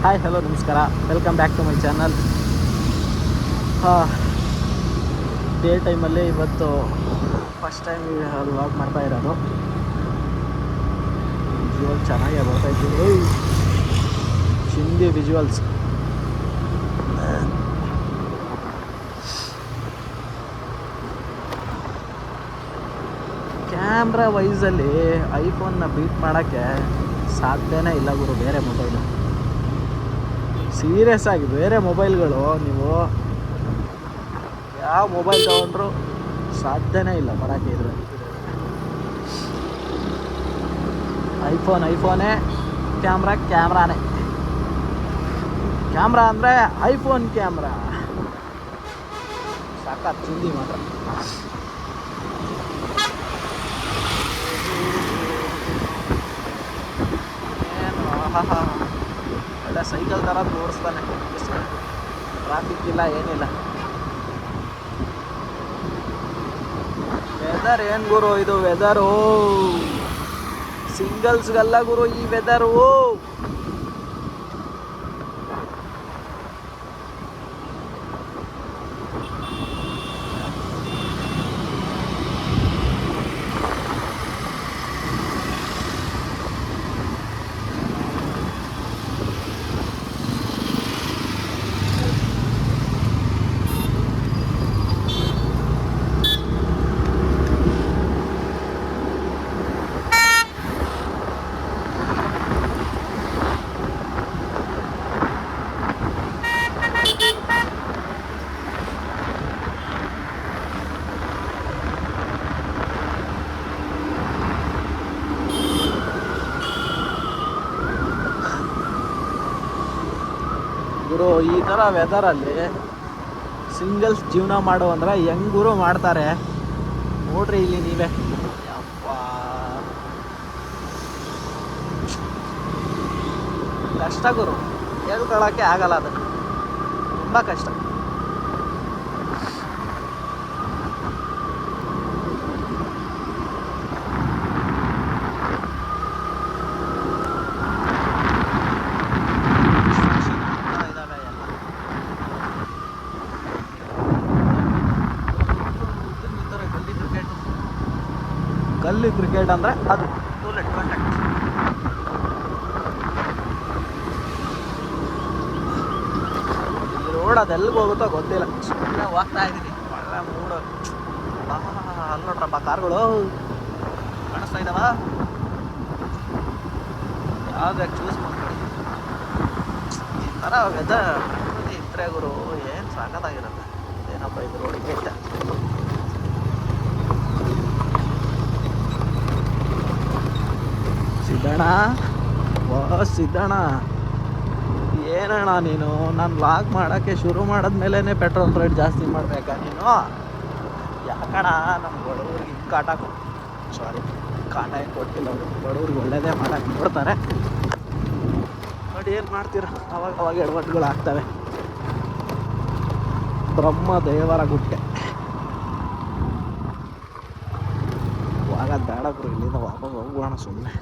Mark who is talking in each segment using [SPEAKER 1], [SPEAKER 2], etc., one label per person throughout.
[SPEAKER 1] Hi hello ನಮಸ್ಕಾರ, welcome back to my channel. Day ಟೈಮಲ್ಲಿ ಇವತ್ತು ಫಸ್ಟ್ ಟೈಮ್ ವ್ಲಾಗ್ ಮಾಡ್ತಾ ಇರೋದು. ವಿಜುವಲ್ ಚೆನ್ನಾಗೇ ಬರ್ತಾಯಿದ್ದೀವಿ, ಚಿಂದಿ ವಿಜುವಲ್ಸ್. ಕ್ಯಾಮ್ರಾ ವೈಸಲ್ಲಿ ಐಫೋನ್ನ ಬೀಟ್ ಮಾಡೋಕ್ಕೆ ಸಾಧ್ಯನೇ ಇಲ್ಲ ಗುರು. ಬೇರೆ ಮೊಬೈಲು ಸೀರಿಯಸ್ ಆಗಿ, ಬೇರೆ ಮೊಬೈಲ್ಗಳು ನೀವು ಯಾವ ಮೊಬೈಲ್ ತೊಗೊಂಡ್ರು ಸಾಧ್ಯನೇ ಇಲ್ಲ ಮಾಡೋಕ್ಕೆ. ಇದ್ರೆ ಐಫೋನೇ ಕ್ಯಾಮ್ರಾನೇ. ಕ್ಯಾಮ್ರಾ ಅಂದರೆ ಐಫೋನ್ ಕ್ಯಾಮ್ರಾ ಸಾಕಾತ್ ಚಿಂದಿ ಮಾತ್ರ. ಏನು ಒಳ್ಳೆ ಸೈಕಲ್ ಥರ ಓಡಿಸ್ತಾನೆ, ಟ್ರಾಫಿಕ್ ಇಲ್ಲ ಏನಿಲ್ಲ. ವೆದರ್ ಏನು ಗುರು ಇದು ವೆದರು, ಸಿಂಗಲ್ಸ್ಗಲ್ಲ ಗುರು ಈ ವೆದರು. ಗುರು ಈ ಥರ ವೆದರಲ್ಲಿ ಸಿಂಗಲ್ಸ್ ಜೀವನ ಮಾಡು ಅಂದರೆ ಹೆಂಗ್ ಗುರು ಮಾಡ್ತಾರೆ ನೋಡ್ರಿ ಇಲ್ಲಿ ನೀವೇ. ಯಪ್ಪ ಕಷ್ಟ ಗುರು, ಹೇಳ್ಕೊಳ್ಳೋಕ್ಕೆ ಆಗಲ್ಲ, ಅದು ತುಂಬ ಕಷ್ಟ. ಗಲ್ಲಿ ಕ್ರಿಕೆಟ್ ಅಂದರೆ ಅದು ಟೂಲೆಟ್ ಕಾಂಟ್ಯಾಕ್ಟ್. ಈ ರೋಡ್ ಅದೆಲ್ಲಿಗೆ ಹೋಗುತ್ತೋ ಗೊತ್ತಿಲ್ಲ, ಸುಮ್ಮನೆ ಹೋಗ್ತಾ ಇದ್ದೀನಿ. ಒಳ್ಳೆ ಮೂಡು. ಅಲ್ಲಿ ನೋಡ್ರಪ್ಪ ಕಾರ್ಗಳು ಕಾಣಿಸ್ತಾ ಇದ್ದಾವ. ಯಾವ್ದು ಚೂಸ್ ಮಾಡ್ಕೊಳ್ಳಿ. ಈ ಥರ ವೆದರ್ ಇದ್ರೆ ಗುರು ಏನು ಸಾಕಾಗಿರುತ್ತೆ. ಏನಪ್ಪ ಇದು ರೋಡಿಗೆ ಇಟ್ಟ ಸಿದ್ದಣ್ಣ ಏನಣ್ಣ ನೀನು? ನಾನು ಲಾಗ್ ಮಾಡೋಕ್ಕೆ ಶುರು ಮಾಡಿದ್ಮೇಲೆ ಪೆಟ್ರೋಲ್ ರೇಟ್ ಜಾಸ್ತಿ ಮಾಡಬೇಕಾ ನೀನು? ಯಾಕಣ್ಣ ನಮ್ಮ ಬಡವ್ರಿಗೆ ಹಿಂಗೆ ಕಾಟ ಕಾಟ ಏನು ಕೊಟ್ಟಿಲ್ಲ ಅವರು. ಬಡವ್ರಿಗೆ ಒಳ್ಳೇದೇ ಮಾಡೋಕ್ಕೆ ನೋಡ್ತಾರೆ, ಬಟ್ ಏನು ಮಾಡ್ತೀರ, ಅವಾಗ ಎಡವಟ್ಟುಗಳು ಆಗ್ತವೆ. ಬ್ರಹ್ಮ ದೇವರ ಗುಟ್ಟೆ ಆಗೋದು ಬೇಡ ಗುರು. ಇಲ್ಲಿಂದ ವಾಪಸ್ ಹೋಗೋಣ ಸುಮ್ಮನೆ.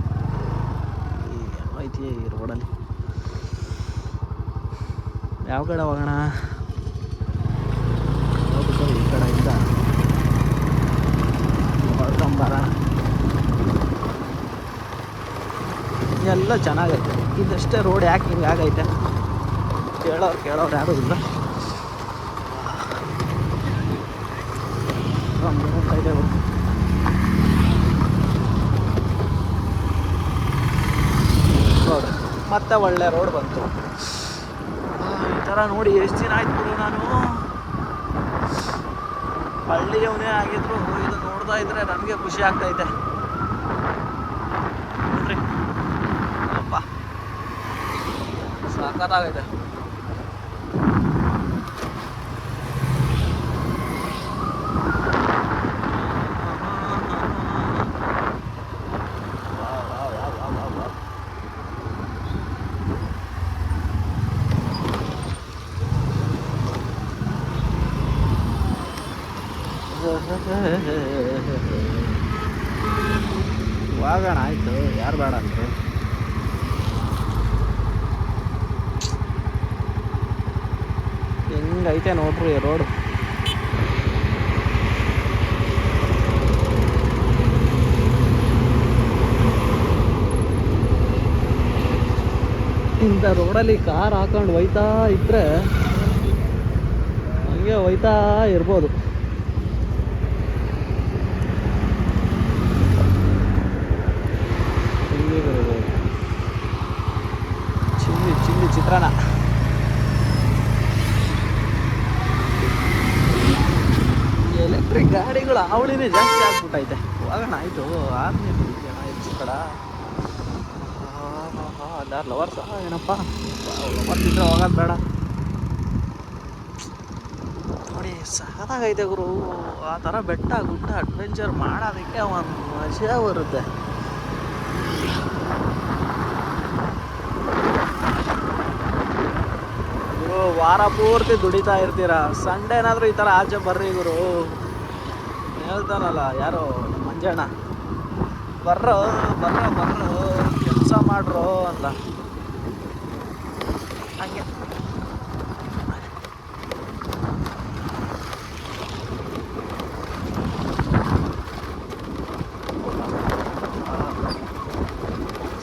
[SPEAKER 1] ಐತಿ ಈ ರೋಡಲ್ಲಿ ಯಾವ ಕಡೆ ಹೋಗೋಣ? ಈ ಕಡೆಯಿಂದ ಹೊಡ್ಕೊಂಬರೋಣ. ಎಲ್ಲ ಚೆನ್ನಾಗೈತೆ, ಇದಷ್ಟೇ ರೋಡ್ ಯಾಕೆ ಹಿಂಗೆ ಆಗೈತೆ ಕೇಳೋರು ಯಾರೂ ಇಲ್ಲ. ಇದೆ ಮತ್ತೆ ಒಳ್ಳೆ ರೋಡ್ ಬಂತು. ಈ ಥರ ನೋಡಿ ಎಷ್ಟು ದಿನ ಆಯ್ತು ಗುರು. ನಾನು ಹಳ್ಳಿಯವನೇ ಆಗಿದ್ರು ಇದು ನೋಡ್ತಾ ಇದ್ರೆ ನನಗೆ ಖುಷಿ ಆಗ್ತೈತೆ ನೋಡ್ರಿ. ಅಪ್ಪ ಸಾಕಾಗೈತೆ. ಹೋಗೋಣ ಆಯಿತು, ಯಾರು ಬೇಡ ಅಂದರು. ಹಿಂಗೈತೆ ನೋಡ್ರಿ ರೋಡು. ಇಂಥ ರೋಡಲ್ಲಿ ಕಾರ್ ಹಾಕೊಂಡು ಹೋಯ್ತಾ ಇದ್ರೆ ಹಂಗೆ ಹೋಯ್ತಾ ಇರ್ಬೋದು. ಚಿಲ್ಲಿ ಚಿಲ್ಲಿ ಚಿತ್ರಾನ್ನ. ಎಲೆಕ್ಟ್ರಿಕ್ ಗಾಡಿಗಳು ಅವಳಿನೇ ಜಾಸ್ತಿ ಆಗ್ಬಿಟ್ಟೈತೆ. ಹೋಗೋಣ ಆಯಿತು 6 ಜನ ಹೆಚ್ಚು ಕಡ. ಅಲ್ಲಾರು ಲವರ್ಸ ಏನಪ್ಪ, ಲವರ್ಸ್ ಇದ್ರೆ ಹೋಗೋದು ಬೇಡ ನೋಡಿ. ಸಾಕಾಗೈತೆ ಗುರು. ಆ ಥರ ಬೆಟ್ಟ ಗುಡ್ಡ ಅಡ್ವೆಂಚರ್ ಮಾಡೋದಕ್ಕೆ ಒಂದು ಮಜಾ ಬರುತ್ತೆ. ಗುರು ವಾರ ಪೂರ್ತಿ ದುಡಿತಾ ಇರ್ತೀರ, ಸಂಡೇ ಏನಾದರೂ ಈ ಥರ ಆಚೆ ಬರ್ರಿ ಗುರು. ಹೇಳ್ತಾನಲ್ಲ ಯಾರೋ ಮಂಜಣ್ಣ, ಬರ್ರೋ ಬರ್ರೋ ಬರ್ರೋ ಕೆಲಸ ಮಾಡ್ರೋ ಅಂತ. ಹಂಗೆ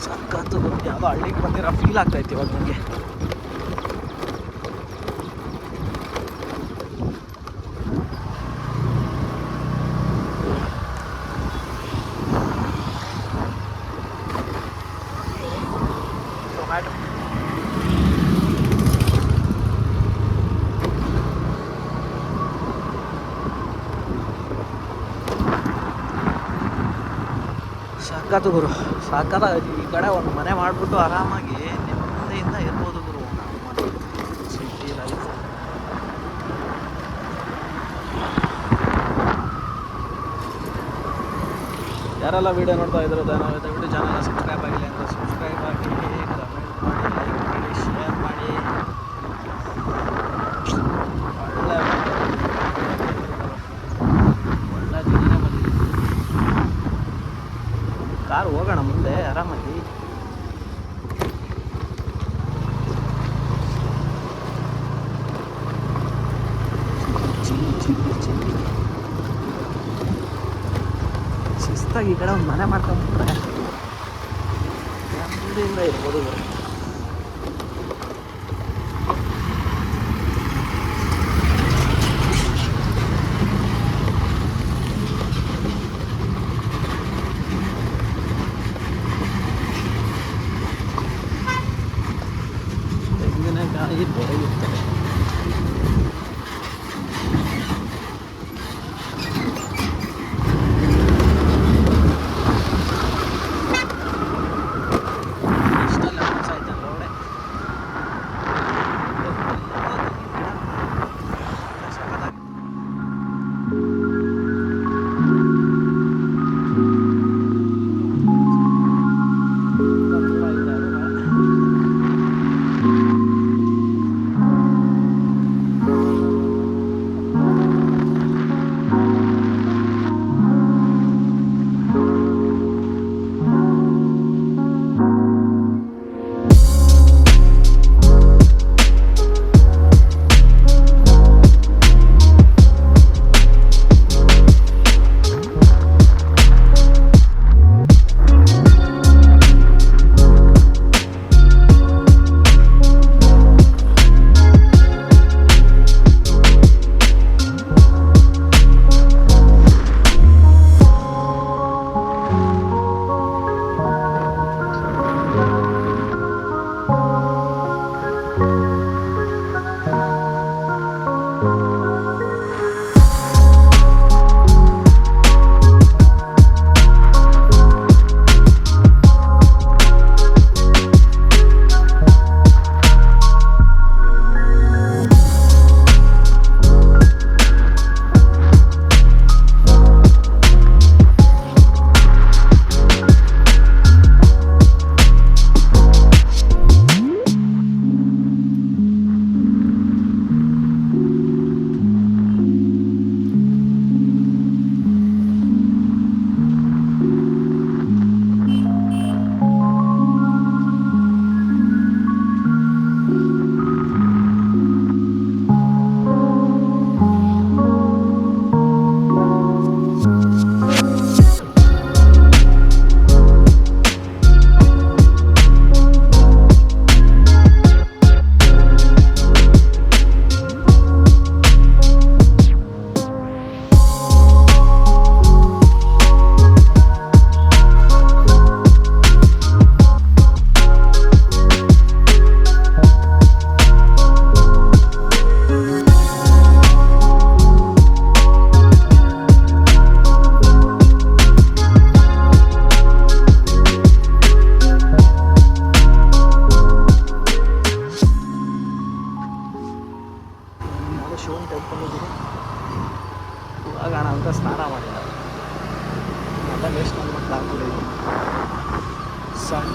[SPEAKER 1] ಸಕ್ಕತ್ತು ಯಾವುದೋ ಹಳ್ಳಿಗೆ ಬಂದಿರೋ ಫೀಲ್ ಆಗ್ತಾಯಿತ್ತು ಇವಾಗ ನನಗೆ. ಟೊಮ್ಯಾಟೊ ಸಕ್ಕತ್ತು ಗುರು, ಸಕ್ಕತ್ತಾಗೈತಿ. ಈ ಕಡೆ ಒಂದು ಮನೆ ಮಾಡಿಬಿಟ್ಟು ಆರಾಮಾಗಿ ನೆಮ್ಮದಿಯಿಂದ ಇರ್ಬೋದು ಗುರು. ನಮ್ಮ ಸಿಟಿ ಲೈಫ್. ಯಾರೆಲ್ಲ ವೀಡಿಯೋ ನೋಡ್ತಾ ಇದ್ರು ದಯವಿಟ್ಟು ಚಾನಲ್ನ ಸಬ್ಸ್ಕ್ರೈಬ್ ಆಗಿಲ್ಲ ಅಂದರೆ ಸಬ್ಸ್ಕ್ರೈಬ್ ಆಗಿ, ಕಮೆಂಟ್ ಮಾಡಿ, ಲೈಕ್ ಮಾಡಿ, ಶೇರ್ ಮಾಡಿ. ಒಳ್ಳೆ ದಿನ ಬಂದಿದೆ. ಕಾರ್ ಹೋಗೋಣ ಮುಂದೆ ಆರಾಮಾಗಿ. ಶಿಸ್ತಾಗಿ ಈ ಕಡೆ ಒಂದು ಮನೆ ಮಾಡ್ಕೊಂಡ್ಬಿಟ್ರೆ ನೆಮ್ಮದಿಯಿಂದ ಇರ್ಬೋದು. ತೆಂಗಿನಕಾಯಿ ದೊರೆಯುತ್ತದೆ.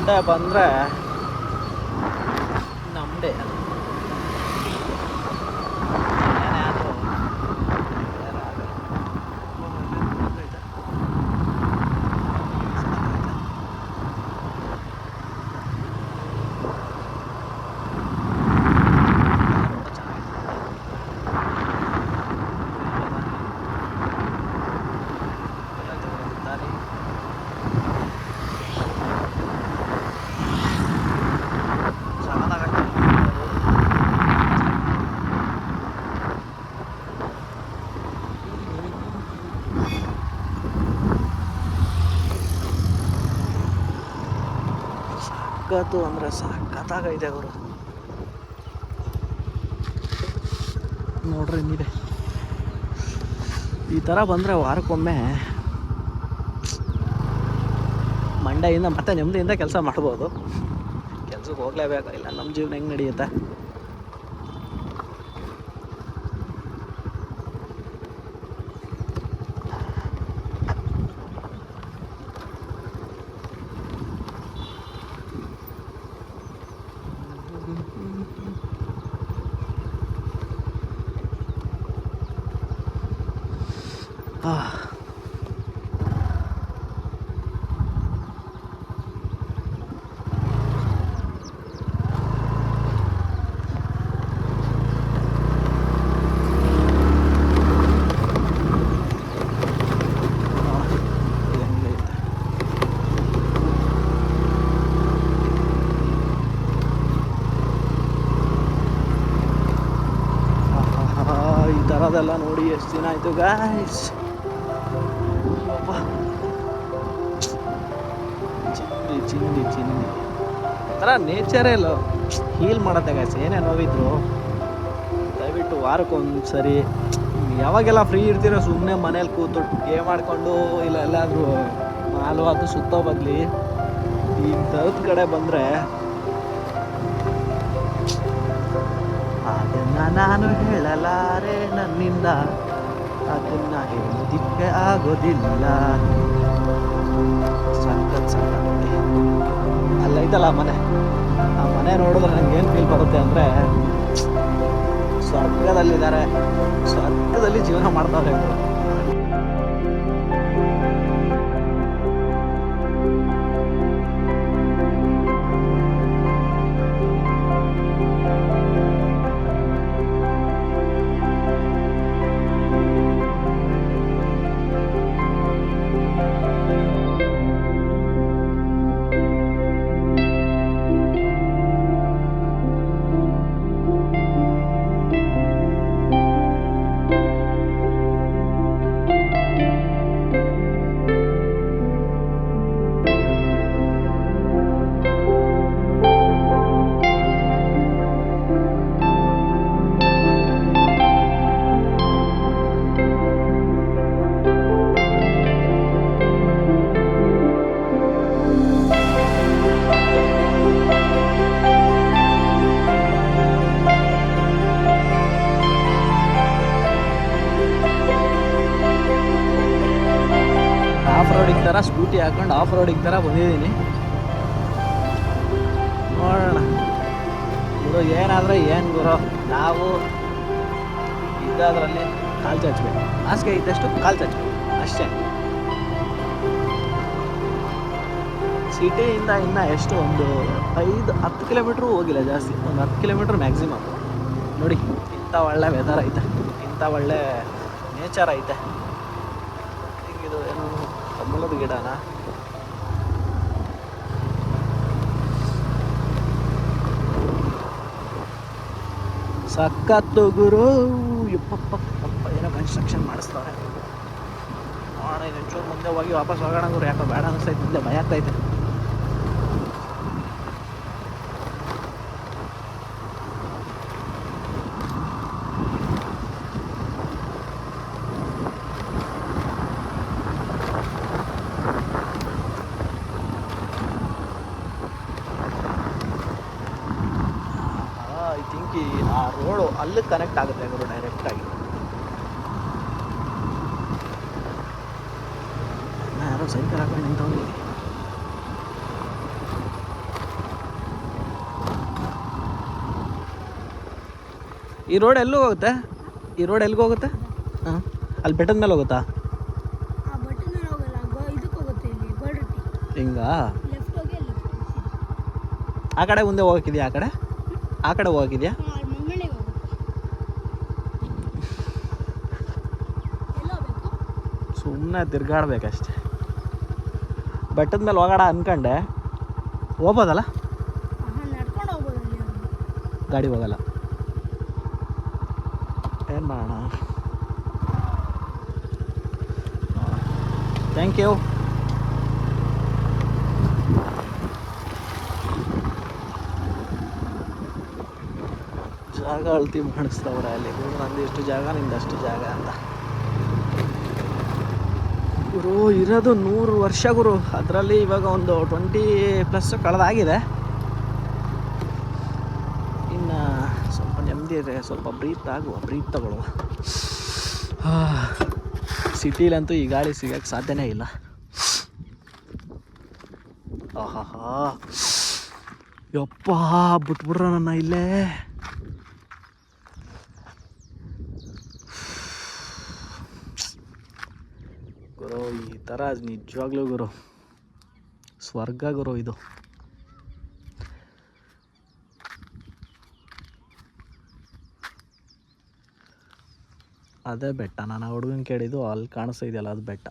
[SPEAKER 1] ಮುಂದೆ ಬಂದರೆ ನಮ್ಮದೇ ಸಖತ್ತು ಅಂದರೆ ಸಖತ್ತಾಗೈತೆ ಅವರು. ನೋಡ್ರಿ ನೀವೇ ಈ ಥರ ಬಂದರೆ ವಾರಕ್ಕೊಮ್ಮೆ ಮಂಡ್ಯದಿಂದ ಮತ್ತೆ ನೆಮ್ಮದಿಯಿಂದ ಕೆಲಸ ಮಾಡ್ಬೋದು. ಕೆಲ್ಸಕ್ಕೆ ಹೋಗ್ಲೇಬೇಕು, ಇಲ್ಲ ನಮ್ಮ ಜೀವನ ಹೆಂಗೆ ನಡೆಯುತ್ತೆ. ಈ ಥರದೆಲ್ಲ ನೋಡಿ ಎಷ್ಟು ದಿನ ಆಯಿತು ಗಾಯ್ಸ್. ಚಿಂದಿ ಚಿಂದಿ ಚಿಂದಿ ಒಂಥರ ನೇಚರೇ ಇಲ್ಲ, ಹೀಲ್ ಮಾಡುತ್ತೆ ಗಾಯ್ಸ್. ಏನೇ ನೋವಿದ್ರು ದಯವಿಟ್ಟು ವಾರಕ್ಕೊಂದು ಸರಿ ಯಾವಾಗೆಲ್ಲ ಫ್ರೀ ಇರ್ತೀರೋ ಸುಮ್ಮನೆ ಮನೇಲಿ ಕೂತು ಗೇಮ್ ಆಡ್ಕೊಂಡು ಇಲ್ಲ ಎಲ್ಲಾದರೂ ಮಾಲು ಅದು ಸುತ್ತೋ ಬದಲಿ ಇಂಥದ್ದು ಕಡೆ ಬಂದರೆ ಅದನ್ನು ನಾನು ಹೇಳಲಾರೆ ನನ್ನಿಂದ, ಅದನ್ನು ಹೇಳೋದಿಕ್ಕೆ ಆಗೋದಿಲ್ಲ. ಸಖತ್ ಸಖತ್ ಅಲ್ಲೈತಲ್ಲ ಮನೆ, ಆ ಮನೆ ನೋಡಿದ್ರೆ ನನಗೆ ಏನು ಫೀಲ್ ಬರುತ್ತೆ ಅಂದರೆ ಸ್ವರ್ಗದಲ್ಲಿದ್ದಾರೆ, ಸ್ವರ್ಗದಲ್ಲಿ ಜೀವನ ಮಾಡ್ತಾರೆ. ಥರ ಸ್ಕೂಟಿ ಹಾಕೊಂಡು ಆಫ್ ರೋಡಿಗೆ ಥರ ಬಂದಿದ್ದೀನಿ. ನೋಡೋಣ ಗುರು ಏನಾದರೆ ಏನು ಗುರು, ನಾವು ಇದ್ದಾದ್ರಲ್ಲಿ ಕಾಲು ಚಾಚಬೇಕು, ಹಾಸಿಗೆ ಇದ್ದಷ್ಟು ಕಾಲು ಚಾಚಬೇಕು ಅಷ್ಟೇ. ಸಿಟಿಯಿಂದ ಇನ್ನು ಎಷ್ಟು ಒಂದು 5-10 ಕಿಲೋಮೀಟ್ರು ಹೋಗಿಲ್ಲ, ಜಾಸ್ತಿ ಒಂದು 10 ಕಿಲೋಮೀಟ್ರ್ ಮ್ಯಾಕ್ಸಿಮಮ್. ನೋಡಿ ಇಂಥ ಒಳ್ಳೆ ವೆದರ್ ಐತೆ, ಇಂಥ ಒಳ್ಳೆ ನೇಚರ್ ಐತೆ. ಹಿಂಗಿದು ಏನು ಕಮಲದ ಗಿಡನ ಸಖತ್ತು ಗುರು. ಯಪ್ಪಪ್ಪ ಏನೋ ಕನ್ಸ್ಟ್ರಕ್ಷನ್ ಮಾಡಿಸ್ತಾರೆ. ನೋಡೋಣ ಇನ್ನೊಂಚೂರು ಮುಂದೆ ಹೋಗಿ ವಾಪಸ್ ಹೋಗೋಣ ಗುರು, ಯಾಕೋ ಬೇಡ ಅನಿಸ್ತೈತೆ, ಮುಂದೆ ಭಯ ಆಗ್ತೈತೆ. ಐ ಥಿಂಕ್ ಆ ರೋಡು ಅಲ್ಲಿ ಕನೆಕ್ಟ್ ಆಗುತ್ತೆ ಗುರು ಡೈರೆಕ್ಟಾಗಿ. ಯಾರೋ ಸೈಕಲ್ ಹಾಕೊಂಡು ನಿಂತವನಿಗೆ ಈ ರೋಡ್ ಎಲ್ಲಿಗೆ ಹೋಗುತ್ತೆ? ಈ ರೋಡ್ ಎಲ್ಲಿಗೆ ಹೋಗುತ್ತೆ? ಹಾಂ, ಅಲ್ಲಿ ಬೆಟ್ಟದ ಮೇಲೆ ಹೋಗುತ್ತಾ? ಹಿಂಗಾ? ಆ ಕಡೆ ಮುಂದೆ ಹೋಗಕ್ಕಿದ್ಯಾ? ಆ ಕಡೆ ಹೋಗಕ್ಕಿದ್ಯಾ? ಸುಮ್ಮನೆ ತಿರ್ಗಾಡ್ಬೇಕಷ್ಟೆ. ಬೆಟ್ಟದ ಮೇಲೆ ಹೋಗೋಣ ಅನ್ಕಂಡೆ, ಹೋಗ್ಬೋದಲ್ಲ? ಗಾಡಿ ಹೋಗಲ್ಲ, ಏನು ಮಾಡೋಣ? Thank you. ಜಾಗ ಅಳ್ತಿ ಮಾಡಿಸ್ತವ್ರೆ ಅಲ್ಲಿ, ನಂದು ಎಷ್ಟು ಜಾಗ ನಿಂದಷ್ಟು ಜಾಗ ಅಂತ. ಗುರು ಇರೋದು 100 ವರ್ಷ ಗುರು, ಅದರಲ್ಲಿ ಇವಾಗ ಒಂದು 20+ ಕಳೆದಾಗಿದೆ. ಇನ್ನು ಸ್ವಲ್ಪ ನೆಮ್ಮದಿ ಇದೆ, ಸ್ವಲ್ಪ ಬ್ರೀತ್ ತಗೊಳ್ಳುವ. ಸಿಟಿಲಂತೂ ಈ ಗಾಳಿ ಸಿಗೋಕ್ಕೆ ಸಾಧ್ಯನೇ ಇಲ್ಲ. ಆಹಾ ಯಪ್ಪ, ಬಿಟ್ಬಿಡ್ರ ನನ್ನ ಇಲ್ಲೇ. ಗುರು ಈ ಥರ ನಿಜವಾಗ್ಲೂ ಗುರು ಸ್ವರ್ಗ ಗುರು ಇದು. ಅದೇ ಬೆಟ್ಟ, ನಾನು ಹುಡುಗನ ಕೇಳಿದ್ದು ಅಲ್ಲಿ ಕಾಣಿಸ್ತಾ ಇದೆಯಲ್ಲ ಅದು ಬೆಟ್ಟ.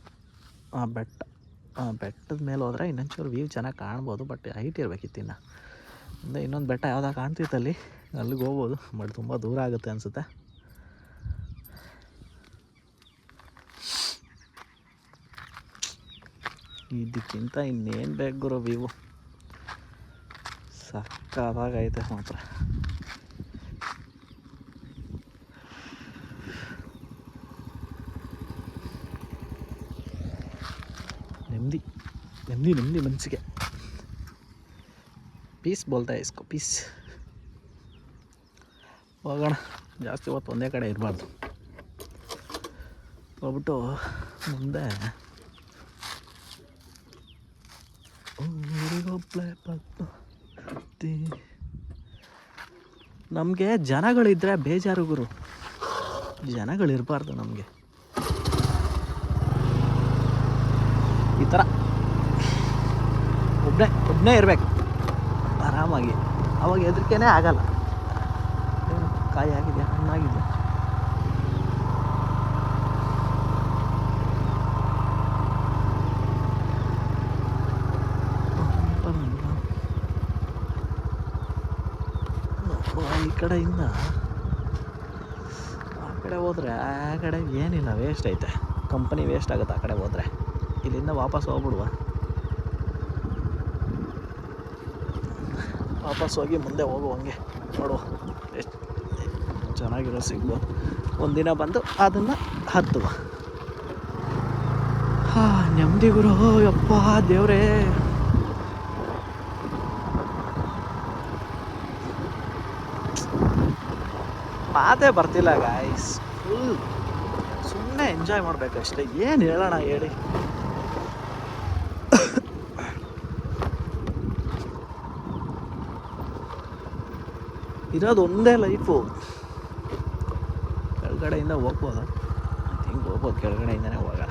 [SPEAKER 1] ಬೆಟ್ಟದ ಮೇಲೆ ಹೋದರೆ ಇನ್ನೊಂಚೂರು ವ್ಯೂ ಚೆನ್ನಾಗಿ ಕಾಣ್ಬೋದು, ಬಟ್ ಹೈಟ್ ಇರಬೇಕಿತ್ತು. ಇನ್ನೊಂದು ಬೆಟ್ಟ ಯಾವ್ದಾಗ ಕಾಣ್ತಿತ್ತು ಅಲ್ಲಿಗೆ ಹೋಗ್ಬೋದು, ಬಟ್ ತುಂಬ ದೂರ ಆಗುತ್ತೆ ಅನಿಸುತ್ತೆ. ಇದಕ್ಕಿಂತ ಇನ್ನೇನು ಬೇಕು ಗುರು, ವ್ಯೂ ಸಕ್ಕತ್ತಾಗೈತೆ ಮಾತ್ರ. ನೆಮ್ಮದಿ ಮನಸ್ಸಿಗೆ ಪೀಸ್ ಬೋಲ್ತಾ ಇಸ್ಕೋ, ಪೀಸ್. ಹೋಗೋಣ, ಜಾಸ್ತಿ ಹೊತ್ತು ಒಂದೇ ಕಡೆ ಇರಬಾರ್ದು. ಹೋಗ್ಬಿಟ್ಟು ಮುಂದೆ ನಮಗೆ ಜನಗಳಿದ್ರೆ ಬೇಜಾರು ಗುರು, ಜನಗಳಿರಬಾರ್ದು ನಮಗೆ. ಈ ಥರ ಒಬ್ಬನೇ ಇರಬೇಕು ಆರಾಮಾಗಿ, ಅವಾಗ ಹೆದರಿಕೆನೇ ಆಗಲ್ಲ. ಕಾಯಿ ಆಗಿದೆಯಾ, ಹಣ್ಣಾಗಿದೆಯಾ? ಈ ಕಡೆಯಿಂದ ಆ ಕಡೆ ಹೋದರೆ, ಆ ಕಡೆ ಏನಿಲ್ಲ, ವೇಸ್ಟ್ ಐತೆ, ಕಂಪನಿ ವೇಸ್ಟ್ ಆಗುತ್ತೆ ಆ ಕಡೆ ಹೋದರೆ. ಇಲ್ಲಿಂದ ವಾಪಸ್ ಹೋಗ್ಬಿಡುವ, ವಾಪಸ್ ಹೋಗಿ ಮುಂದೆ ಹೋಗುವಂಗೆ ನೋಡುವ ಎಷ್ಟು ಚೆನ್ನಾಗಿರೋ ಸಿಗ್ಬೋದು. ಒಂದಿನ ಬಂದು ಅದನ್ನು ಹತ್ತುವ. ನೆಮ್ಮದಿ ಗುರು, ಯಪ್ಪ ದೇವ್ರೇ. ಮಾತೇ ಬರ್ತಿಲ್ಲ ಗಾಯ್ಸ್, ಫುಲ್ ಸುಮ್ಮನೆ ಎಂಜಾಯ್ ಮಾಡಬೇಕಷ್ಟೇ. ಏನು ಹೇಳೋಣ ಹೇಳಿ? ಇರೋದು ಒಂದೇ ಲೈಫು. ಕೆಳಗಡೆಯಿಂದ ಹೋಗ್ಬೋದಾ? ಹಿಂಗೆ ಹೋಗ್ಬೋದು, ಕೆಳಗಡೆಯಿಂದನೇ ಹೋಗೋಣ.